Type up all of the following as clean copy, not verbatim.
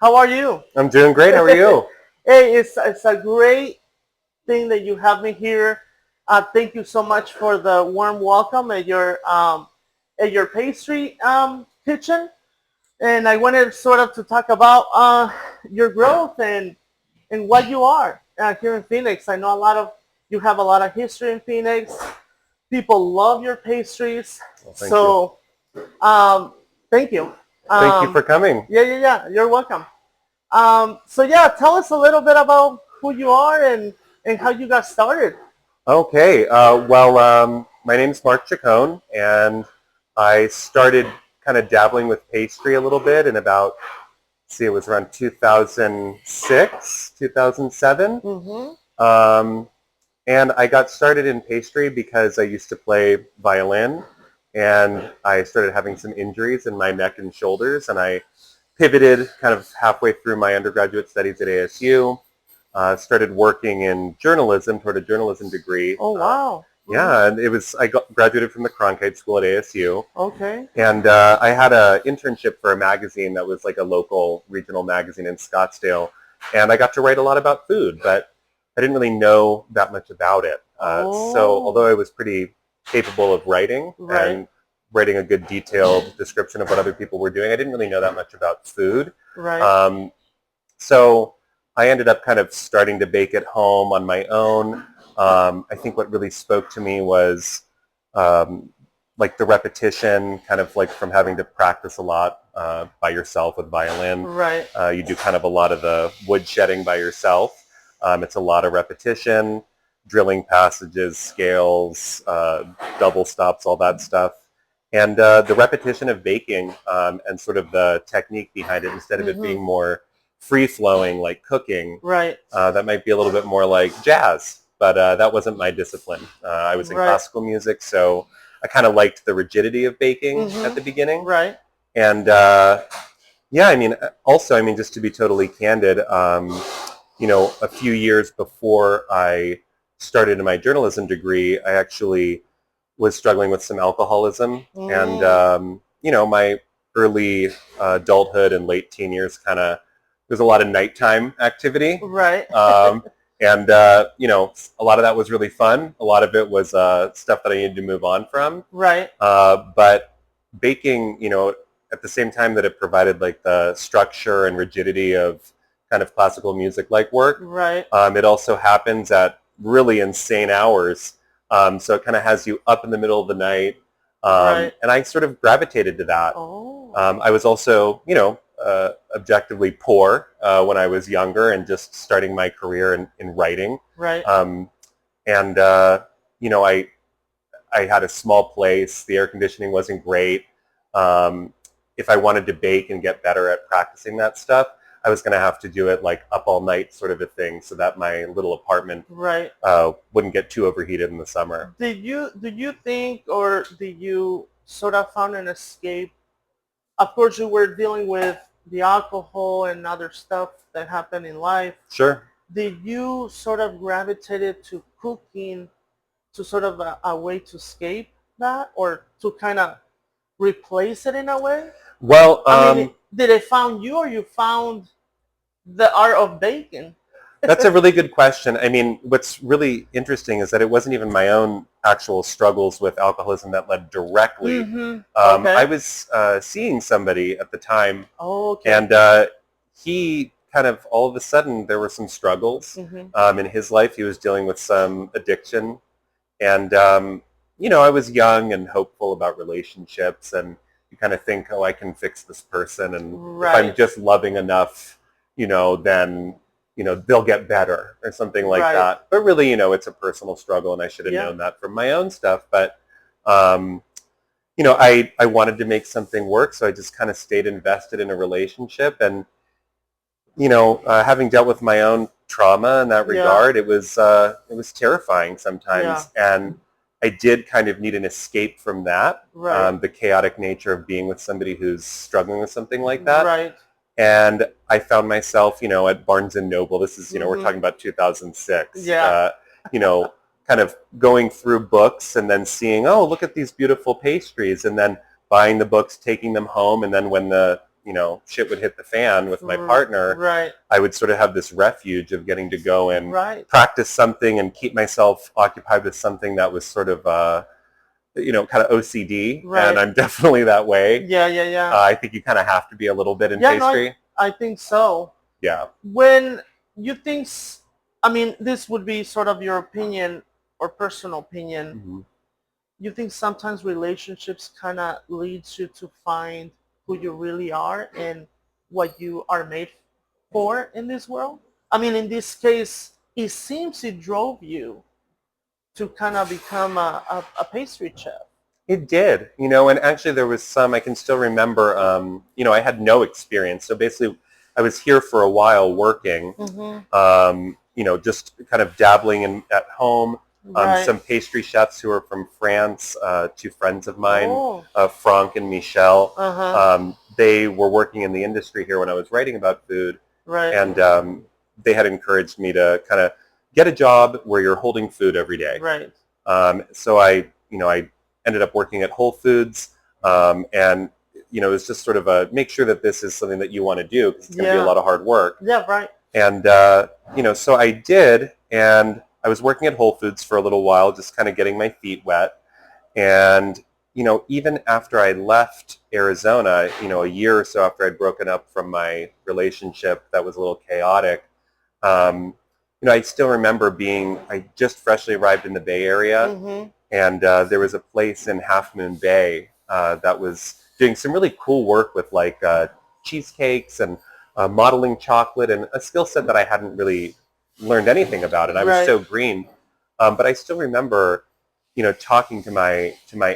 How are you? I'm doing great. How are you? Hey, it's a great thing that you have me here. Thank you so much for the warm welcome at your pastry kitchen. And I wanted sort of to talk about your growth and what you are here in Phoenix. I know you have a lot of history in Phoenix. People love your pastries. Well, thank you. So um, thank you. Thank you for coming. Yeah. You're welcome. So yeah, tell us a little bit about who you are and how you got started. Okay. My name's Mark Chacón, and I started kind of dabbling with pastry a little bit in about, it was around 2006, 2007. Um, and I got started in pastry because I used to play violin, and I started having some injuries in my neck and shoulders, and I pivoted kind of halfway through my undergraduate studies at ASU. Started working in journalism toward a journalism degree. Oh wow. Yeah, and graduated from the Cronkite School at ASU, Okay. and I had an internship for a magazine that was like a local regional magazine in Scottsdale, and I got to write a lot about food, but I didn't really know that much about it. So although I was pretty capable of writing Right. and writing a good detailed description of what other people were doing, I didn't really know that much about food. Right. So I ended up kind of starting to bake at home on my own. I think what really spoke to me was like the repetition, kind of like from having to practice a lot by yourself with violin. Right. You do kind of a lot of the wood shedding by yourself. It's a lot of repetition, drilling passages, scales, double stops, all that stuff. And the repetition of baking and sort of the technique behind it, instead of it being more free-flowing like cooking, Right. that might be a little bit more like jazz. But that wasn't my discipline. I was in Right. classical music, so I kind of liked the rigidity of baking at the beginning. Right. And yeah, I mean, just to be totally candid, a few years before I started in my journalism degree, I actually was struggling with some alcoholism. And, my early adulthood and late teen years there's a lot of nighttime activity. Right. And a lot of that was really fun. A lot of it was stuff that I needed to move on from. Right. But baking, at the same time that it provided like the structure and rigidity of kind of classical music-like work, Right. it also happens at really insane hours. So it kind of has you up in the middle of the night. Right. And I sort of gravitated to that. Oh. I was also, objectively poor when I was younger and just starting my career in writing. Right. I had a small place. The air conditioning wasn't great. If I wanted to bake and get better at practicing that stuff, I was going to have to do it like up all night sort of a thing, so that my little apartment Right. wouldn't get too overheated in the summer. Do you think, or did you sort of found an escape? Of course, you were dealing with the alcohol and other stuff that happened in life. Sure. Did you sort of gravitated to cooking to sort of a way to escape that, or to kind of replace it in a way? Well, Did it found you, or you found the art of baking? that's a really good question. I mean, what's really interesting is that it wasn't even my own actual struggles with alcoholism that led directly. Okay. I was seeing somebody at the time, Oh, okay. and he kind of, all of a sudden, there were some struggles in his life. He was dealing with some addiction. And, I was young and hopeful about relationships, and you kind of think, oh, I can fix this person, and if I'm Right. just loving enough, then they'll get better or something like Right. that. But really, it's a personal struggle, and I should have Yeah. known that from my own stuff. But, I wanted to make something work, so I just kind of stayed invested in a relationship. And, having dealt with my own trauma in that Yeah. regard, it was terrifying sometimes. And I did kind of need an escape from that, Right. the chaotic nature of being with somebody who's struggling with something like that. Right. And I found myself, at Barnes and Noble. This is, we're talking about 2006. Yeah. Kind of going through books and then seeing, oh, look at these beautiful pastries, and then buying the books, taking them home, and then when the shit would hit the fan with my partner, right, I would sort of have this refuge of getting to go and right, practice something and keep myself occupied with something that was sort of, kind of OCD. right. And I'm definitely that way. Yeah, yeah, yeah. I think you kind of have to be a little bit in Yeah, no, pastry. I think so. Yeah. When you think, I mean, this would be sort of your opinion or personal opinion. Mhm. You think sometimes relationships kind of leads you to find who you really are and what you are made for in this world? I mean, in this case, it seems it drove you to kind of become a pastry chef. It did, and actually there was I can still remember, I had no experience. So basically I was here for a while working, just kind of dabbling at home. Right. Some pastry chefs who are from France, two friends of mine, Oh. Franck and Michel, Uh-huh. they were working in the industry here when I was writing about food. Right. And they had encouraged me to kind of get a job where you're holding food every day. Right. So I ended up working at Whole Foods, and it was just sort of make sure that this is something that you want to do, because it's going to be a lot of hard work. Yeah, right. And so I did, and I was working at Whole Foods for a little while, just kind of getting my feet wet. And even after I left Arizona, a year or so after I'd broken up from my relationship that was a little chaotic, I still remember I just freshly arrived in the Bay Area, and there was a place in Half Moon Bay that was doing some really cool work with like cheesecakes and modeling chocolate, and a skill set that I hadn't really learned anything about, and I was so green. But I still remember, talking to my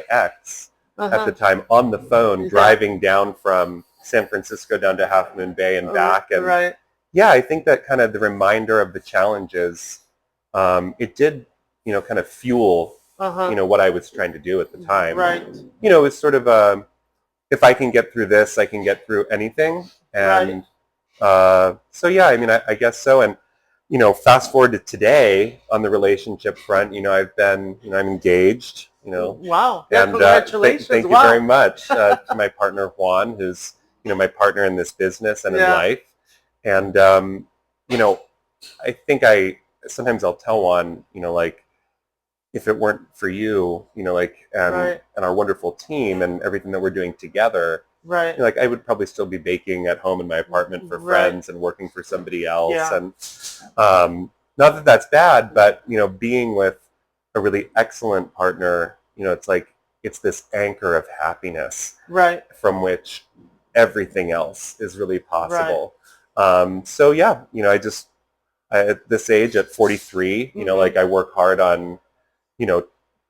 ex at the time on the phone, driving down from San Francisco down to Half Moon Bay and back, and yeah, I think that kind of the reminder of the challenges, it did, kind of fuel, what I was trying to do at the time. Right. It was sort of if I can get through this, I can get through anything. And so yeah, I mean, I guess so. And fast forward to today on the relationship front, I've been, I'm engaged. Wow. Yeah, And congratulations. thank you very much to my partner Juan, who's my partner in this business and in life. And I think sometimes I'll tell Juan, like, if it weren't for you, and our wonderful team and everything that we're doing together, like, I would probably still be baking at home in my apartment for friends and working for somebody else. Yeah. And not that that's bad, but being with a really excellent partner, it's like it's this anchor of happiness, from which everything else is really possible. So yeah, at this age, at 43, like, I work hard on,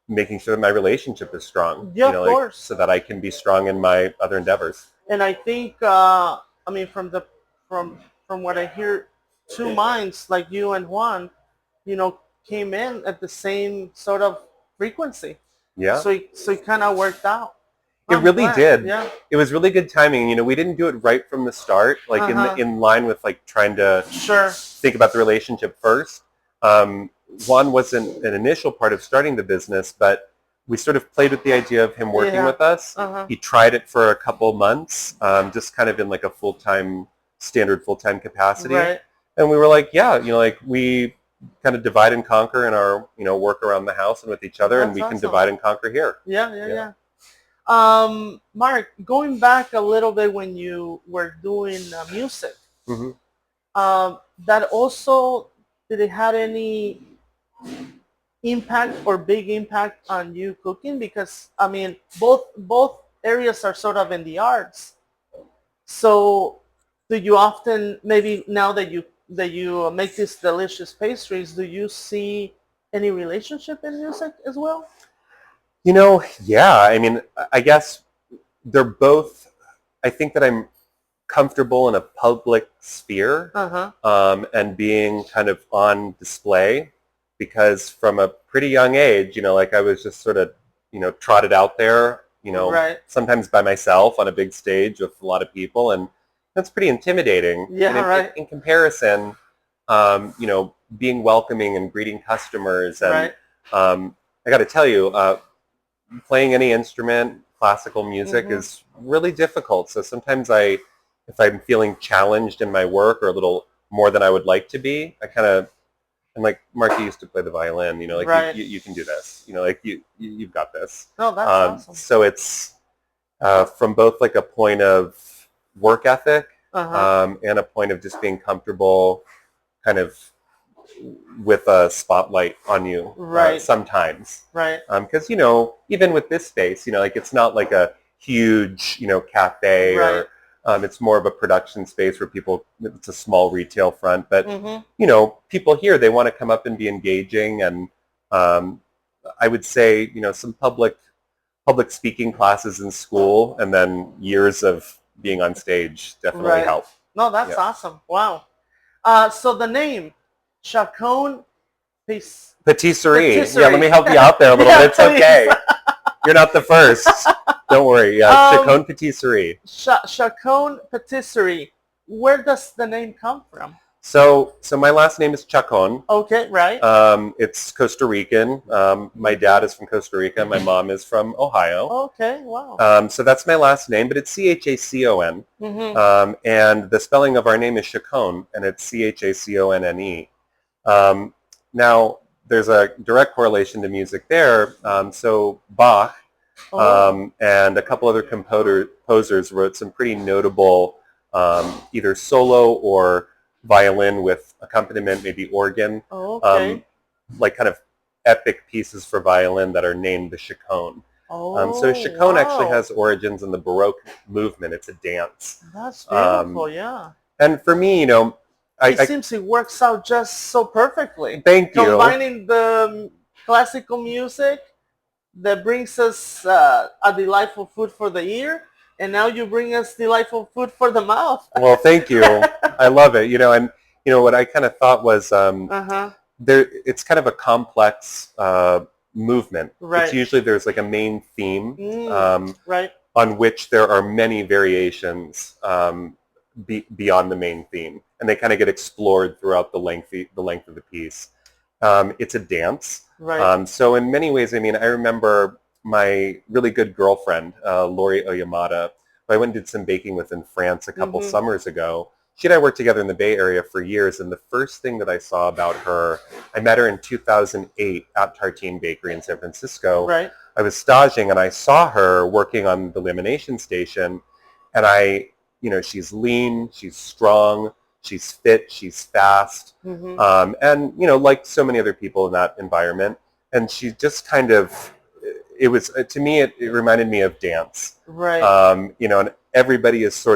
making sure that my relationship is strong. Yeah, of course. So that I can be strong in my other endeavors. And I think, I mean, from what I hear, two minds like you and Juan, came in at the same sort of frequency. Yeah. So it kind of worked out. It really did. Yeah. It was really good timing. We didn't do it right from the start, like in line with like trying to think about the relationship first. Juan wasn't an initial part of starting the business, but we sort of played with the idea of him working with us. He tried it for a couple months, just kind of in like a standard full-time capacity. And we were like, yeah, like, we kind of divide and conquer in our, work around the house and with each other, and we can divide and conquer here. Yeah. Mark, going back a little bit when you were doing music, that also, did it have any impact or big impact on you cooking? Because I mean, both areas are sort of in the arts. So do you often, maybe now that you make these delicious pastries, do you see any relationship in music as well? Yeah. I mean, I guess they're both, I think that I'm comfortable in a public sphere, and being kind of on display, because from a pretty young age, like, I was just sort of, trotted out there, sometimes by myself on a big stage with a lot of people, and that's pretty intimidating. Yeah, in comparison, being welcoming and greeting customers, and I got to tell you, playing any instrument, classical music, is really difficult. So sometimes I if I'm feeling challenged in my work or a little more than I would like to be, I kind of, and like Mark used to play the violin, like Right. you can do this, like you've got this. No, that's awesome. So it's from both like a point of work ethic Uh-huh. and a point of just being comfortable kind of with a spotlight on you Right. sometimes. Right. Because, even with this space, like it's not like a huge, cafe Right. or it's more of a production space where it's a small retail front. But, Mm-hmm. People here, they want to come up and be engaging. And I would say, some public speaking classes in school and then years of being on stage definitely Right. help. No, that's Yeah. awesome. Wow. So the name, Chacón Patisserie. Patisserie. Yeah, let me help you out there a little Yeah, bit. It's please. okay. You're not the first. Don't worry. Yeah, Chaconne Patisserie. Chacón Patisserie. Where does the name come from? So my last name is Chacon. Okay, right. It's Costa Rican. My dad is from Costa Rica. My mom is from Ohio. Okay, wow. So that's my last name, but it's Chacon. Mm-hmm. And the spelling of our name is Chacon, and it's Chaconne. Now, there's a direct correlation to music there. So Bach and a couple other composers wrote some pretty notable either solo or violin with accompaniment, maybe organ, Okay. like kind of epic pieces for violin that are named the Chaconne. So Chaconne actually Wow. has origins in the Baroque movement. It's a dance. That's beautiful, yeah. And for me, It seems it works out just so perfectly. Thank you. Combining the classical music that brings us a delightful food for the ear, and now you bring us delightful food for the mouth. Well, thank you. I love it. And what I kind of thought was Uh-huh. it's kind of a complex movement. Right. It's usually there's like a main theme Right. on which there are many variations beyond the main theme, and they kind of get explored throughout the length of the piece. It's a dance. Right. So in many ways, I remember my really good girlfriend, Lori Oyamada, who I went and did some baking with in France a couple summers ago. She and I worked together in the Bay Area for years, and the first thing that I saw about her, I met her in 2008 at Tartine Bakery in San Francisco. Right. I was staging, and I saw her working on the lamination station, and she's lean, she's strong, she's fit, she's fast, and like so many other people in that environment. And she just kind of, it was to me, it reminded me of dance. Right. And everybody is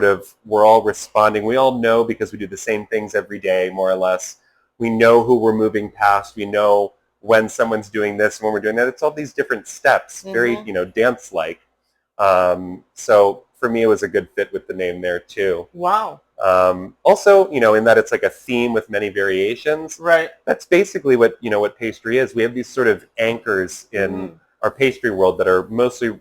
we're all responding. We all know because we do the same things every day, more or less. We know who we're moving past. We know when someone's doing this and when we're doing that. It's all these different steps, very dance-like. So for me, it was a good fit with the name there too. Wow. Also, in that it's like a theme with many variations. Right. That's basically what pastry is. We have these sort of anchors in our pastry world that are mostly,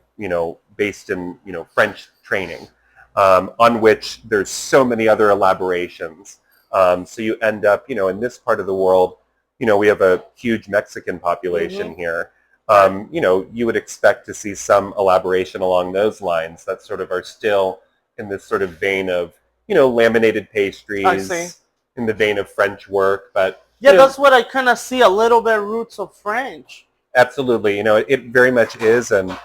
based in, French training, on which there's so many other elaborations. So you end up, in this part of the world, we have a huge Mexican population here. You would expect to see some elaboration along those lines that sort of are still in this sort of vein of, laminated pastries, in the vein of French work. But yeah, that's what I kind of see, a little bit roots of French. Absolutely. It very much is. And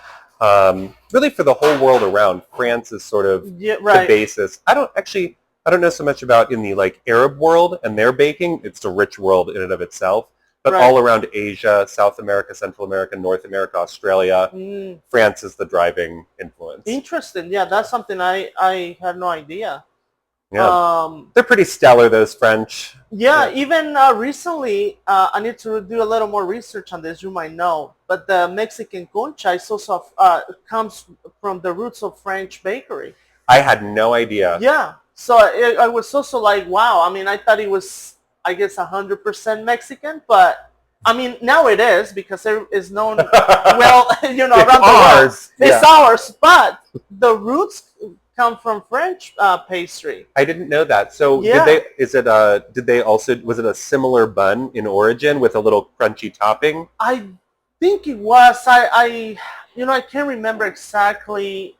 really for the whole world around, France is sort of the basis. I don't know so much about in the Arab world and their baking. It's a rich world in and of itself. But all around Asia, South America, Central America, North America, Australia, France is the driving influence. Interesting. Yeah, that's something I had no idea. Yeah. They're pretty stellar, those French. Yeah, even recently, I need to do a little more research on this, you might know, but the Mexican concha is also comes from the roots of French bakery. I had no idea. Yeah, so I was also like, wow, I thought it was, I guess, 100% Mexican, but now it is because it is known well, around the world. It's ours, but the roots come from French pastry. I didn't know that. So was it a similar bun in origin with a little crunchy topping? I think it was. I can't remember exactly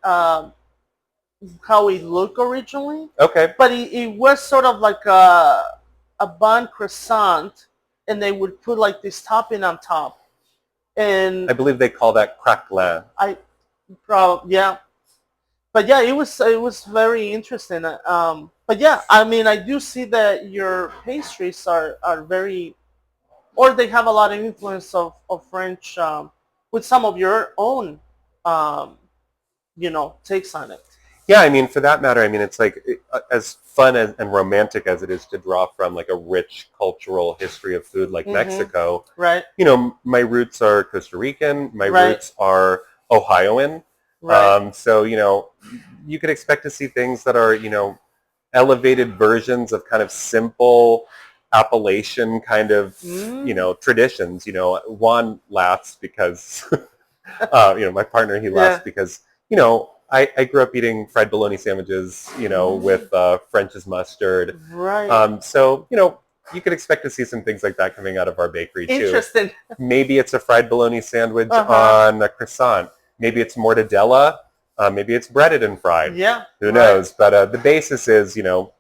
how it looked originally, Okay. but it was sort of like a bun croissant, and they would put like this topping on top. I And believe they call that craquelin. I probably, yeah, but yeah, it was very interesting. But yeah, I mean, I do see that your pastries are very, or they have a lot of influence of French, with some of your own, um, takes on it. Yeah, I mean, for that matter, I mean, it's like as fun and romantic as it is to draw from like a rich cultural history of food like Mm-hmm. Mexico. Right. My roots are Costa Rican. My Right. roots are Ohioan. Right. So, you could expect to see things that are, elevated versions of kind of simple Appalachian kind of, Mm. traditions. Juan laughs because my partner, he laughs Yeah. because, I grew up eating fried bologna sandwiches, Mm. with French's mustard. Right. So, you could expect to see some things like that coming out of our bakery too. Interesting. Maybe it's a fried bologna sandwich Uh-huh. on a croissant. Maybe it's mortadella. Maybe it's breaded and fried. Yeah. Who Right. knows? But the basis is,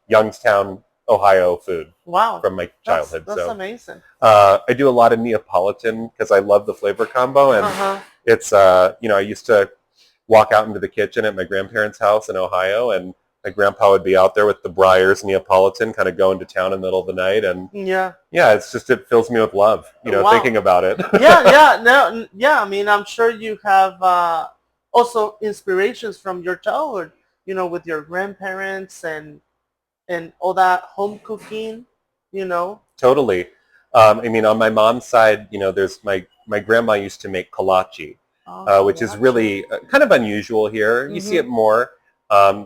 Youngstown, Ohio food Wow. from my childhood. That's So amazing. I do a lot of Neapolitan because I love the flavor combo. And Uh-huh. it's, I used to walk out into the kitchen at my grandparents' house in Ohio, and my grandpa would be out there with the Breyers Neapolitan kind of going to town in the middle of the night. And Yeah. yeah, it fills me with love, Wow. thinking about it. Yeah, yeah, no, yeah. I mean, I'm sure you have also inspirations from your childhood. With your grandparents and all that home cooking. You know. Totally. I mean, on my mom's side, there's my grandma used to make kolache, Oh, which is kolache. really kind of unusual here. You see it Mhm. more.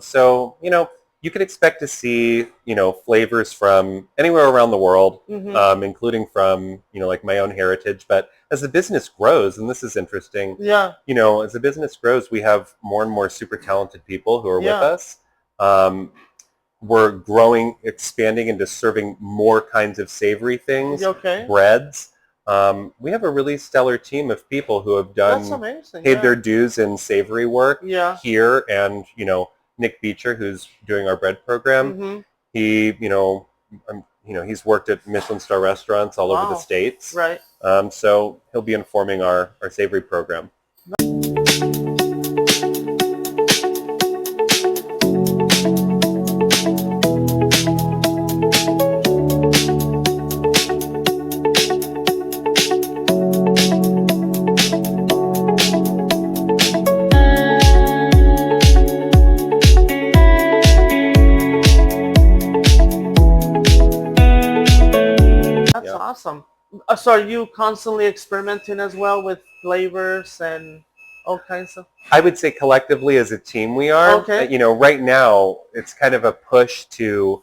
So, you could expect to see, flavors from anywhere around the world, Mhm. including from, like my own heritage. But as the business grows, and this is interesting, Yeah. as the business grows, we have more and more super talented people who are with Yeah. us. We're growing, expanding into serving more kinds of savory things, Okay. breads. We have a really stellar team of people who have That's amazing. paid their Yeah. dues in savory work Yeah. here. And, Nick Beecher, who's doing our bread program, Mhm. he, he's worked at Michelin star restaurants all over the Wow. States. Right. So he'll be informing our savory program. That's Yeah. awesome. So are you constantly experimenting as well with flavors and all kinds of? I would say collectively as a team we are. Okay. Right now it's kind of a push to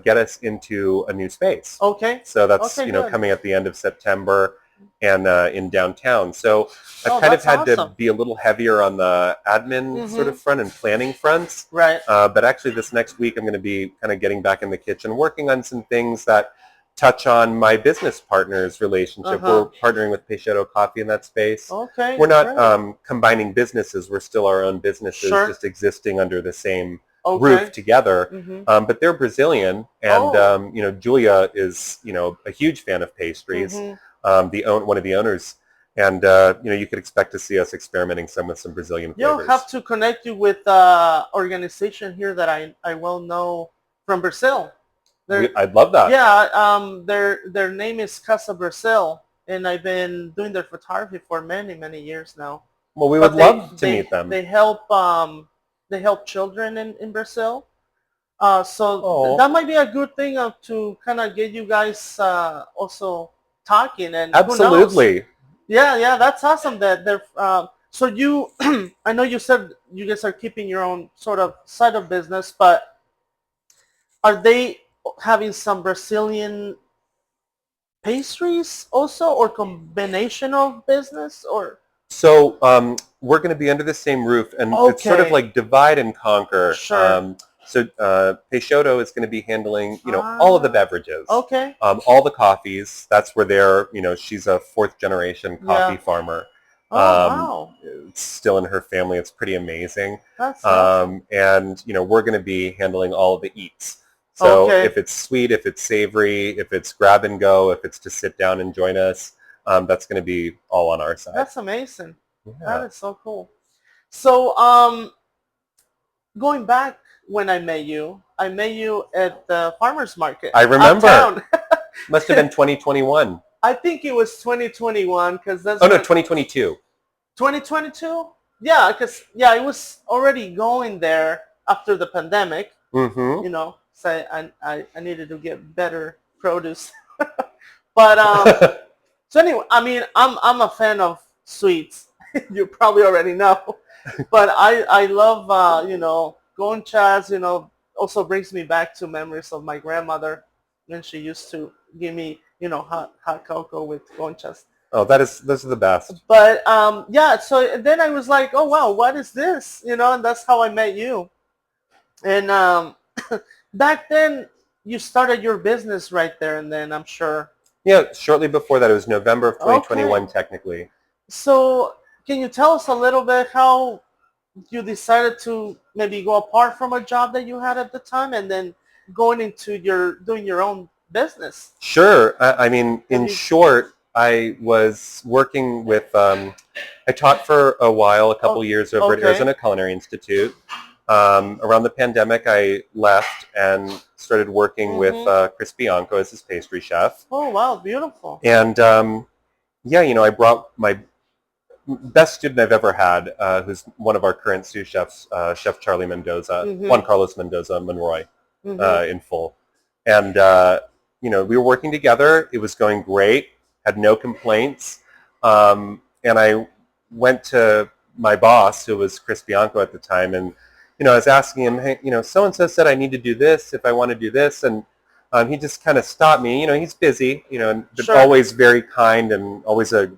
get us into a new space. Okay. So that's, Okay. Good. coming at the end of September and in downtown. So I've Oh, kind of that's had to awesome. be a little heavier on the admin sort of Mhm. front and planning fronts. Right. But actually this next week I'm going to be kind of getting back in the kitchen, working on some things that touch on my business partner's relationship. Uh-huh. We're partnering with Peixoto Coffee in that space. Okay. We're not Great. combining businesses. We're still our own businesses, Sure. just existing under the same roof Okay. together. Mhm. But they're Brazilian, and Oh. Julia is a huge fan of pastries. Mhm. One of the owners, and you could expect to see us experimenting with some Brazilian You'll flavors. have to connect you with organization here that I well know from Brazil. I'd love that. Yeah, their name is Casa Brazil, and I've been doing their photography for many years now. Well, we But would love to meet them. they help children in Brazil. So Oh, that might be a good thing to kind of get you guys also talking, and who knows? absolutely. Yeah, yeah, that's awesome that they're. So you, I know you said you guys are keeping your own sort of side of business, but are they having some Brazilian pastries also, or combination of business, or? So we're going to be under the same roof, and it's sort of Okay. like divide and conquer. Sure. So Peixoto is going to be handling, all of the beverages, Okay. all the coffees. That's where she's a fourth generation coffee Yeah. farmer. Oh, wow. It's still in her family. It's pretty amazing. That's awesome. And, we're going to be handling all of the eats. So Okay. if it's sweet, if it's savory, if it's grab and go, if it's to sit down and join us, that's going to be all on our side. That's amazing. That Yeah. is so cool. So, going back when I met you at the farmer's market I remember. uptown. Must have been 2021. I think it was 2021 because that's Oh, no, when 2022. 2022. Yeah, because yeah, it was already going there after the pandemic. Mm-hmm. So I needed to get better produce. But so anyway, I mean, I'm a fan of sweets. You probably already know, but I love conchas. Also brings me back to memories of my grandmother when she used to give me hot cocoa with conchas. Oh, those are the best. But yeah, so then I was like, oh wow, what is this? And that's how I met you. And back then you started your business right there, and then I'm sure. Yeah, shortly before that, it was November of Okay. 2021, technically. So can you tell us a little bit how you decided to maybe go apart from a job that you had at the time and then going into doing your own business? Sure. I mean, Have in you? short, I was working with, I taught for a while, a couple Oh, years over at okay. Arizona Culinary Institute. Around the pandemic, I left and started working with Mhm. Chris Bianco as his pastry chef. Oh wow, beautiful. And yeah, I brought my best student I've ever had, who's one of our current sous chefs, Chef Charlie Mendoza, Juan Mhm. Carlos Mendoza Monroy, Mhm. in full. And, we were working together. It was going great, had no complaints. And I went to my boss, who was Chris Bianco at the time, and, I was asking him, hey, so-and-so said I need to do this if I want to do this. And he just kind of stopped me. He's busy, but Sure. always very kind and always a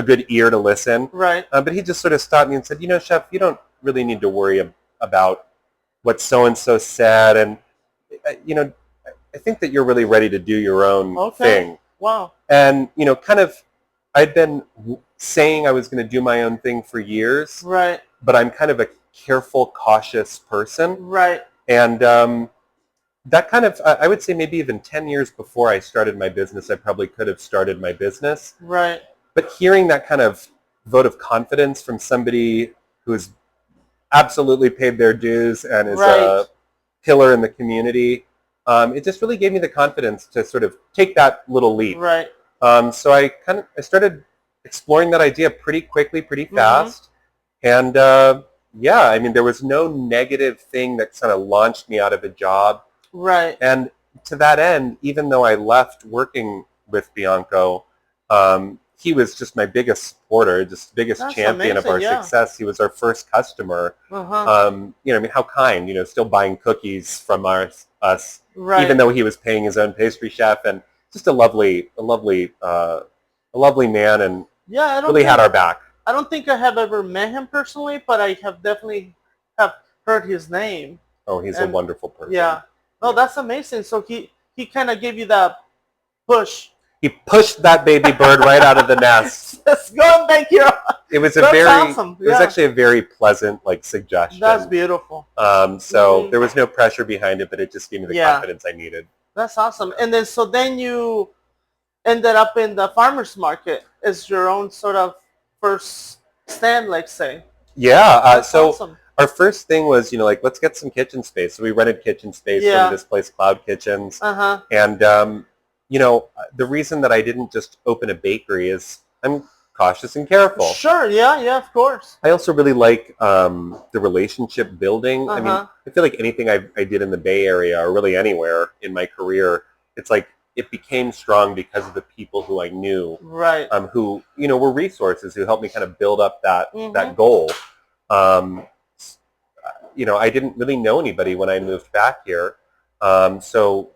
good ear to listen. Right. But he just sort of stopped me and said, chef, you don't really need to worry about what so-and-so said. And, I think that you're really ready to do your own Okay. thing. Wow. And, kind of, I'd been saying I was going to do my own thing for years, Right. but I'm kind of a careful, cautious person. Right. And that kind of, I would say maybe even 10 years before I started my business, I probably could have started my business. Right. But hearing that kind of vote of confidence from somebody who's absolutely paid their dues and is Right. a pillar in the community, it just really gave me the confidence to sort of take that little leap. Right. So I started exploring that idea pretty quickly, pretty Mhm. fast. And yeah, I mean, there was no negative thing that kind of launched me out of a job. Right. And to that end, even though I left working with Bianco, he was just my biggest supporter, just biggest That's champion of amazing. our Yeah. success. He was our first customer. Uh-huh. I mean, how kind, still buying cookies from us, even Right. though he was paying his own pastry chef, and just a lovely man, and Yeah, really had our back. I don't think I have ever met him personally, but I have definitely have heard his name. Oh, he's a And wonderful person. yeah. No, that's amazing. So he kind of gave you that push. He pushed that baby bird right out of the nest. Let's go and thank you. It was That's awesome. it was Yeah. actually a very pleasant suggestion. That's beautiful. So Mhm. there was no pressure behind it, but it just gave me the Yeah. confidence I needed. That's awesome. And then you ended up in the farmers market as your own sort of first stand, let's say. Yeah. That's So awesome. our first thing was, let's get some kitchen space. So we rented kitchen space from Yeah. this place, Cloud Kitchens. Uh-huh. And, the reason that I didn't just open a bakery is I'm cautious and careful. Sure. Yeah. Yeah. Of course. I also really like the relationship building. I mean, Uh-huh. I feel like anything I did in the Bay Area or really anywhere in my career, it's like it became strong because of the people who I knew, Right. who were resources who helped me kind of build up that Mhm. goal. Um, I didn't really know anybody when I moved back here, so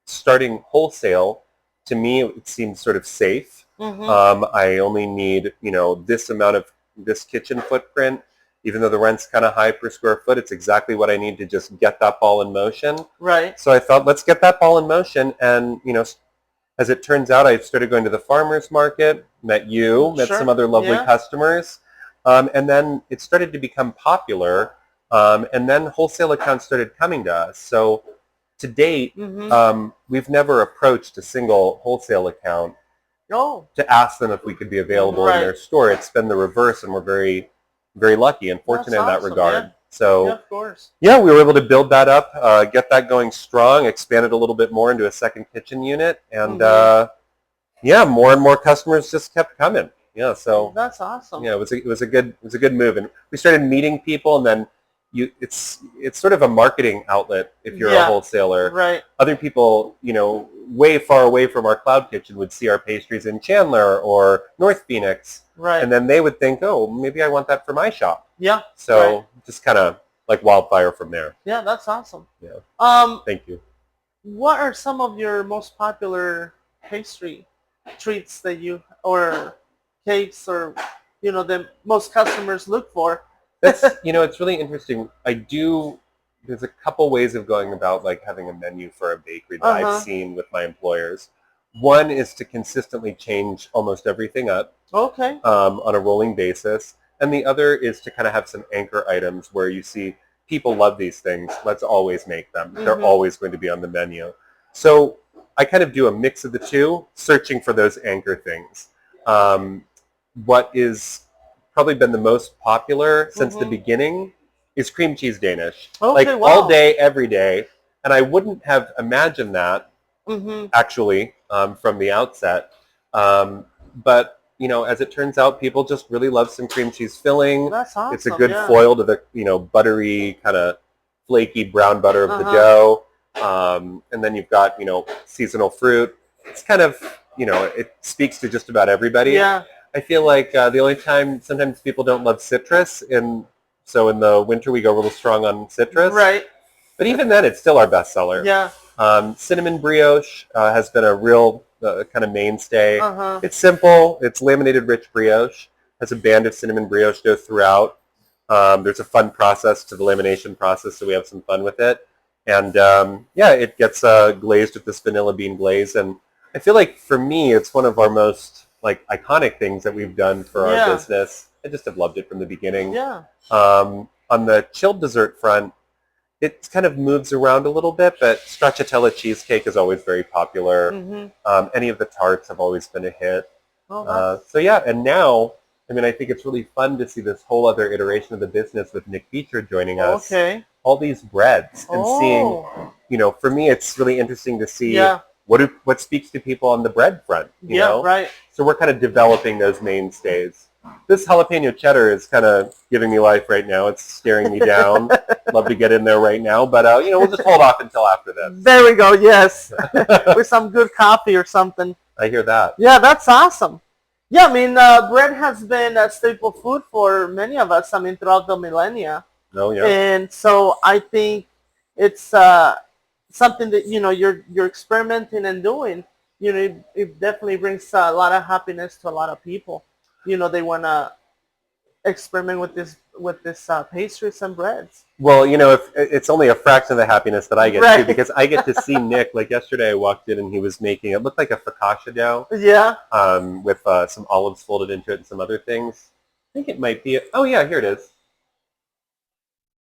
starting wholesale to me it seemed sort of safe. Mhm. I only need, this amount of this kitchen footprint. Even though the rent's kind of high per square foot, it's exactly what I need to just get that ball in motion. Right. So I thought, let's get that ball in motion and, as it turns out, I started going to the farmers market, met you, met Sure. some other lovely Yeah. customers, and then it started to become popular, and then wholesale accounts started coming to us. So to date, we've never approached a single wholesale account Oh. to ask them if we could be available in Right. their store. It's been the reverse, and we're very, very lucky and That's fortunate in that awesome. regard. Yeah. So Yeah, of course. yeah, we were able to build that up, get that going strong, expand it a little bit more into a second kitchen unit, and yeah, more and more customers just kept coming. Yeah, so That's awesome. yeah, it was a good move, and we started meeting people, and then it's sort of a marketing outlet if you're a Yeah. wholesaler. Right. Other people, way far away from our cloud kitchen would see our pastries in Chandler or North Phoenix, Right. and then they would think, oh, maybe I want that for my shop. Yeah. So Right. just kind of like wildfire from there. Yeah, that's awesome. Yeah. Thank you. What are some of your most popular pastry treats that you or cakes or the most customers look for? That's it's really interesting. There's a couple ways of going about like having a menu for a bakery that I've seen with my employers. One is to consistently change almost everything up Okay. on a rolling basis. And the other is to kind of have some anchor items where you see people love these things. Let's always make them. They're always going to be on the menu. So I kind of do a mix of the two, searching for those anchor things. What is probably been the most popular since the beginning is cream cheese Danish. Okay, like wow. all day, every day. And I wouldn't have imagined that actually from the outset. But as it turns out, people just really love some cream cheese filling. That's awesome. It's a good foil to the buttery kind of flaky brown butter of the dough. And then you've got seasonal fruit. It's kind of it speaks to just about everybody. Yeah. I feel like the only time sometimes people don't love citrus, so in the winter we go a little strong on citrus. Right. But even then, it's still our best seller. Yeah. Cinnamon brioche has been a real kind of mainstay. Uh-huh. It's simple. It's laminated rich brioche. Has a band of cinnamon brioche dough throughout. There's a fun process to the lamination process, so we have some fun with it. And yeah, it gets glazed with this vanilla bean glaze. And I feel like for me, it's one of our most iconic things that we've done for our business. I just have loved it from the beginning. Yeah. On the chilled dessert front, it kind of moves around a little bit, but stracciatella cheesecake is always very popular. Any of the tarts have always been a hit. Oh, So yeah, and now, I think it's really fun to see this whole other iteration of the business with Nick Beecher joining us. Okay. All these breads and seeing, for me, it's really interesting to see what speaks to people on the bread front. You know? Right. So we're kind of developing those mainstays. This jalapeno cheddar is kind of giving me life right now. It's staring me down. Love to get in there right now, but we'll just hold off until after this. There we go. Yes, with some good coffee or something. I hear that. Yeah, that's awesome. Yeah, bread has been a staple food for many of us. Throughout the millennia. Oh yeah. And so I think it's something that you're experimenting and doing. It definitely brings a lot of happiness to a lot of people. They want to experiment with this pastries and breads. Well, if it's only a fraction of the happiness that I get too, because I get to see Nick. Like yesterday, I walked in and he was making it looked like a focaccia dough. Yeah. With some olives folded into it and some other things. I think it might be. Oh yeah, here it is.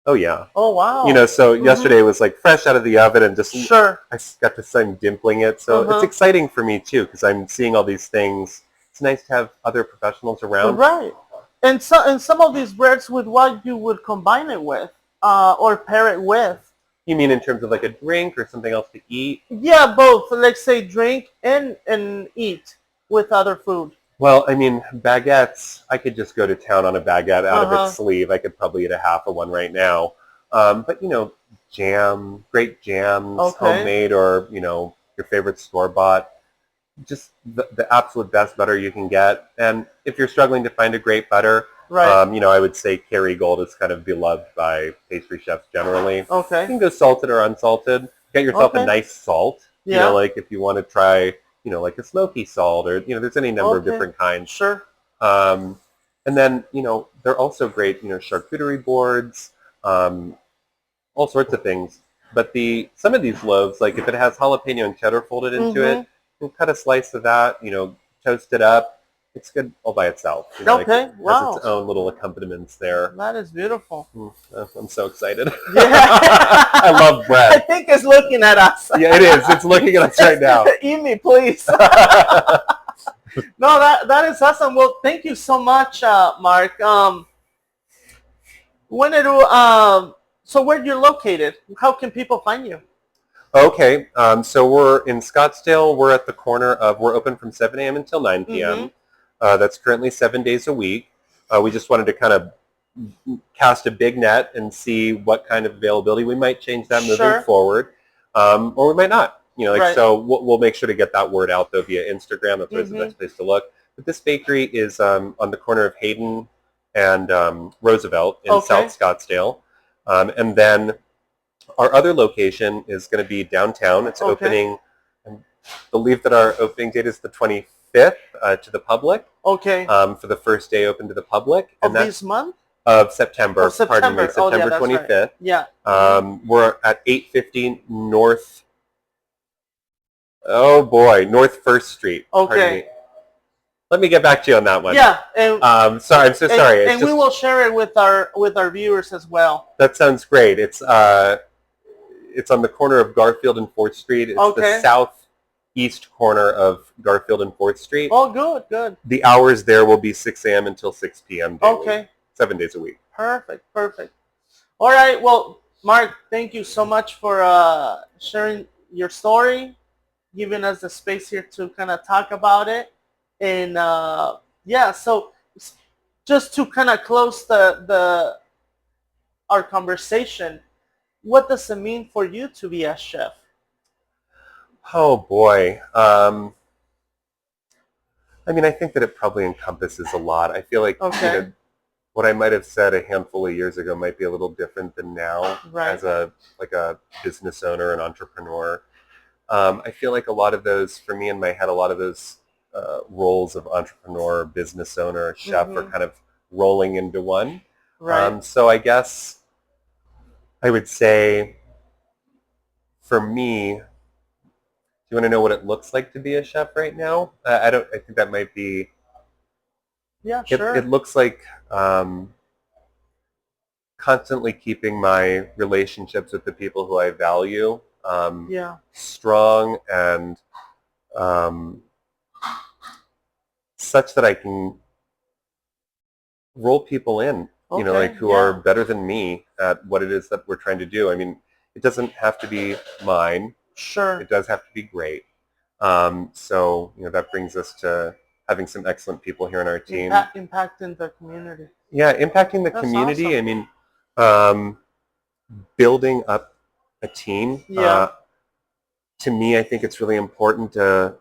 Oh yeah. Oh wow. So yesterday was like fresh out of the oven and just sure. I got to see him dimpling it. So it's exciting for me too because I'm seeing all these things. It's nice to have other professionals around. Right. And some of these breads with what you would combine it with or pair it with. You mean in terms of like a drink or something else to eat? Yeah, both. Let's say drink and eat with other food. Well, baguettes, I could just go to town on a baguette out of its sleeve. I could probably eat a half of one right now. But, jam, great jams, homemade or, your favorite store-bought. Just the absolute best butter you can get. And if you're struggling to find a great butter, I would say Kerrygold is kind of beloved by pastry chefs generally. Okay. You can go salted or unsalted. Get yourself a nice salt. Yeah. Like if you want to try, like a smoky salt or, there's any number of different kinds. Sure. And then, they're also great, charcuterie boards, all sorts of things. But some of these loaves, like if it has jalapeno and cheddar folded into it, We'll cut a slice of that, toast it up. It's good all by itself. Okay, It has wow. its own little accompaniments there. That is beautiful. I'm so excited. Yeah. I love I bread. think it's looking at us. Yeah, it is. It's looking at us right now. Eat me, please. No, that is awesome. Well, thank you so much, Mark. So where you're located? How can people find you? Okay, so we're in Scottsdale. We're at the corner of, we're open from 7 a.m. until 9 p.m. That's currently 7 days a week. We just wanted to kind of cast a big net and see what kind of availability. We might change that moving forward, or we might not. So we'll make sure to get that word out, though, via Instagram. That's always the best place to look. But this bakery is on the corner of Hayden and Roosevelt in South Scottsdale. And then our other location is going to be downtown. It's opening, I believe that our opening date is the 25th to the public. Okay. For the first day open to the public. Of this month? Of September. September. Pardon me, September 25th. Right. Yeah. We're at 815 North, North 1st Street. Okay. Let me get back to you on that one. Yeah. And, sorry, I'm so sorry. And we will share it with our viewers as well. That sounds great. It's on the corner of Garfield and 4th Street. It's the southeast corner of Garfield and 4th Street. Oh, good, good. The hours there will be 6 a.m. until 6 p.m. daily. Okay. 7 days a week. Perfect, perfect. All right. Well, Mark, thank you so much for sharing your story, giving us the space here to kind of talk about it. And yeah, so just to kind of close our conversation, what does it mean for you to be a chef? Oh boy. I mean, I think that it probably encompasses a lot. I feel like what I might have said a handful of years ago might be a little different than now as a business owner and entrepreneur. I feel like a lot of those, for me in my head, a lot of those roles of entrepreneur, business owner, chef are kind of rolling into one. Right. So I guess I would say, for me, do you want to know what it looks like to be a chef right now? I think that might be. Yeah, sure. It looks like constantly keeping my relationships with the people who I value strong and such that I can roll people in, who are better than me at what it is that we're trying to do. I mean, it doesn't have to be mine. Sure. It does have to be great. So, that brings us to having some excellent people here on our team. Impacting the community. Yeah, impacting the community. Awesome. I mean, building up a team. Yeah. To me, I think it's really important to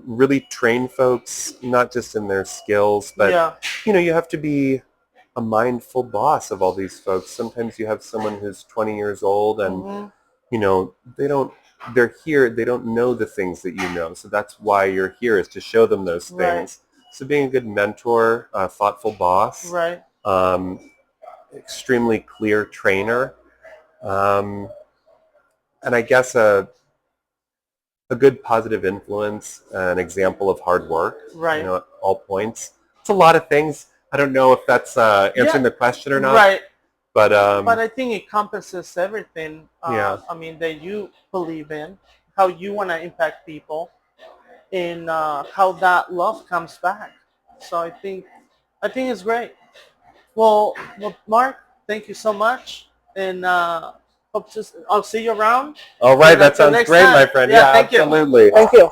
really train folks, not just in their skills, but, you have to be a mindful boss of all these folks. Sometimes you have someone who's 20 years old and, they're here, they don't know the things that you know. So that's why you're here, is to show them those things. Right. So being a good mentor, a thoughtful boss, extremely clear trainer, and I guess a good positive influence, an example of hard work, at all points. It's a lot of things. I don't know if that's answering the question or not. Right. But I think it encompasses everything. I mean, that you believe in, how you want to impact people, and how that love comes back. So I think it's great. Well, Mark, thank you so much, and I'll see you around. All right, that sounds great, my friend. Yeah, thank absolutely. you. Thank you.